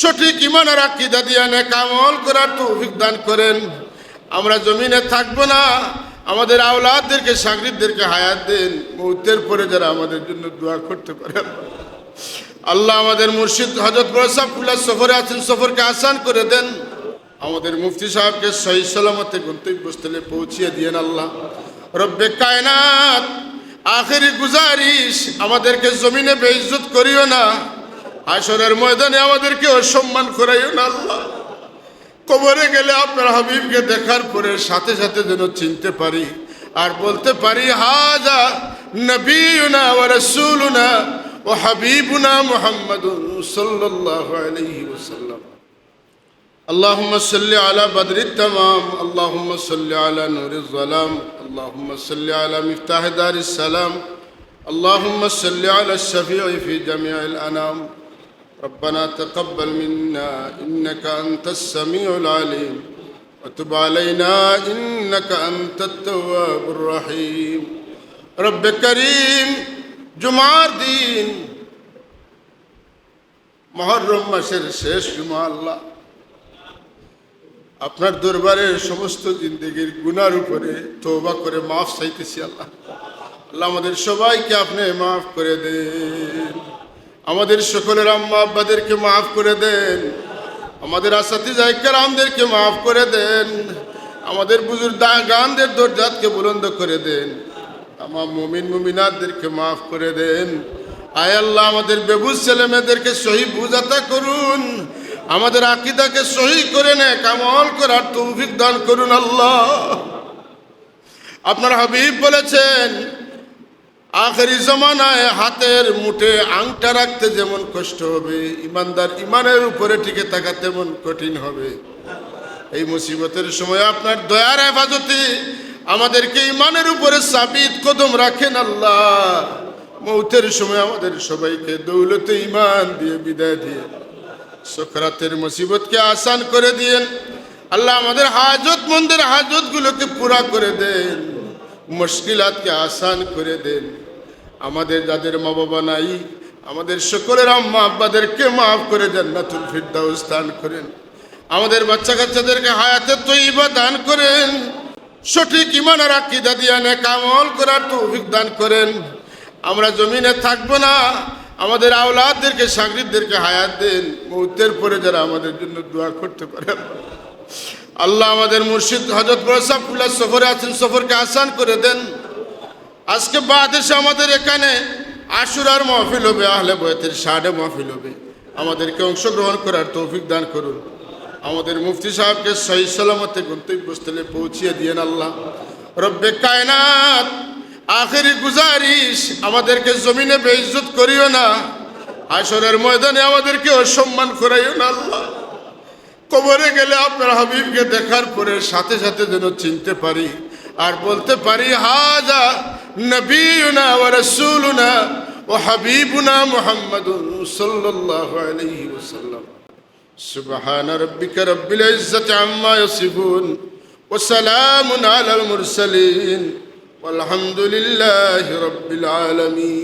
সঠিক ঈমান আর আকীদা দিয়ে নেক আমল করার তৌফিক দান করেন। আমরা জমিনে থাকবো না, আমাদের আওলাদদেরকে শাগরিদদেরকে হায়াত দেন, মৌতের পরে যারা আমাদের জন্য দোয়া করতে পারে। আল্লাহ আমাদের মুর্শিদ হযরত বড় সাহেবুল্লাহ সফরে আছেন, সফরকে আসান করে দেন। আমাদের মুফতি সাহেবকে সহি সালামতে গন্তব্যস্থলে পৌঁছিয়ে দিয়েন। আল্লাহ রব্বে কায়নাত, আখেরি গুজারিশ, আমাদেরকে জমিনে বেইজ্জত করিও না, হাশরের ময়দানে আমাদেরকে অসম্মান করাইও না। আল্লাহ কবরে গেলে আপনার হাবিবকে দেখার পরে সাথে সাথে যেন চিনতে পারি আর বলতে পারি হাযা নবিয়ুনা ওয়া রাসূলুনা ওয়া হাবিবুনা মুহাম্মাদুন সাল্লাল্লাহু আলাইহি ওয়াসাল্লাম। আল্লাহুম্মা সাল্লি আলা বদরিত তামাম, আল্লাহুম্মা সাল্লি আলা নূরিজ যালাম, আল্লাহুম্মা সাল্লি আলা মিফতাহি দারিস সালাম, আল্লাহুম্মা সাল্লি আলা শাফিঈ ফি জামিইল আনাম। ربنا تقبل منا إنك أنت السميع العليم وتب علينا إنك أنت التواب الرحيم। رب كريم জুমার দিন, মুহররম মাসের শেষ জুমা, আল্লাহ আপনার দরবারে সমস্ত জিন্দেগির গুনার উপরে তওবা করে মাফ চাইতেছি। আল্লাহ আল্লাহ আমাদের সবাইকে আপনি মাফ করে দেন, আমাদের সকলের আম্মা আব্বাদেরকে মাফ করে দেন, আমাদের আসাতিজা কেরামদেরকে মাফ করে দেন, আমাদের বুজুর্গানদের দরজাতকে বুলন্দ করে দেন, আমার মুমিন মুমিনাতদেরকে মাফ করে দেন। আয় আল্লাহ আমাদের বেবুজ ছেলে মেয়েদেরকে সহি বুঝাতা করুন, আমাদের আকীদাকে সহি করে নেক আমল করার তৌফিক দান করুন। আল্লাহ আপনার হাবিব বলেছেন আখেরি জমানায় হাতের মুঠে আংটা রাখতে যেমন কষ্ট হবে, ইমানদার ইমানের উপরে টিকে থাকা তেমন কঠিন হবে। এই মুসিবতের সময় আপনার দয়ার হেফাজতে আমাদেরকে ইমানের উপরে সাবিত কদম রাখেন। আল্লাহ মৌতের সময় আমাদের সবাইকে দৌলতে ইমান দিয়ে বিদায় দিয়ে সকরাতের মুসিবতকে আসান করে দিয়েন। আল্লাহ আমাদের হাজতমন্দের হাজতগুলোকে পুরা করে দেন, মুশকিলাতকে আসান করে দেন। আমাদের যাদের মা বাবা নাই, আমাদের সকলের আম্মা আব্বাদেরকে মাফ করে জান্নাতুল ফিরদাউস দান করেন। আমাদের বাচ্চা কাচ্চাদেরকে হায়াতে তয়্যিবা দান করেন, সঠিক ঈমান আর আকীদা দিয়ে নেক আমল করার তৌফিক দান করেন। আমরা জমিনে থাকবো না, আমাদের আওলাদদেরকে শাগরিদদেরকে হায়াত দেন, মৌতের পরে যারা আমাদের জন্য দোয়া করতে পারে। আল্লাহ আমাদের মুর্শিদ হযরত বড় সাহেবুল্লাহ সফরে আছেন, সফরকে আসান করে দেন। আজকে বাদেশে আমাদের এখানে আশুরার মাহফিল হবে, আহলে বয়তের শাহে মাহফিল হবে, আমাদেরকে অংশগ্রহণ করার তৌফিক দান করুন। আমাদের মুফতি সাহেবকে সহি সালামতে গন্তব্যস্থলে পৌঁছিয়ে দিয়েন। আল্লাহ রব্বে কায়নাত, আখেরি গুজারিশ, আমাদেরকে জমিনে বেইজ্জত করিও না, হাশরের ময়দানে আমাদেরকে অসম্মান করাইও না। আল্লাহ কবরে গেলে আপনার হাবিবকে দেখার পরে সাথে সাথে যেন চিনতে পারি আর বলতে পারি হাযা নবিয়ুনা ওয়া রাসূলুনা ওয়া হাবিবুনা মুহাম্মাদুন সাল্লাল্লাহু আলাইহি ওয়াসাল্লাম। সুবহান রাব্বিকা রাব্বিল ইজ্জাতি আম্মা ইয়াসিফুন ওয়া সালামুন আলাল মুরসালিন ওয়ালহামদুলিল্লাহি রাব্বিল আলামিন।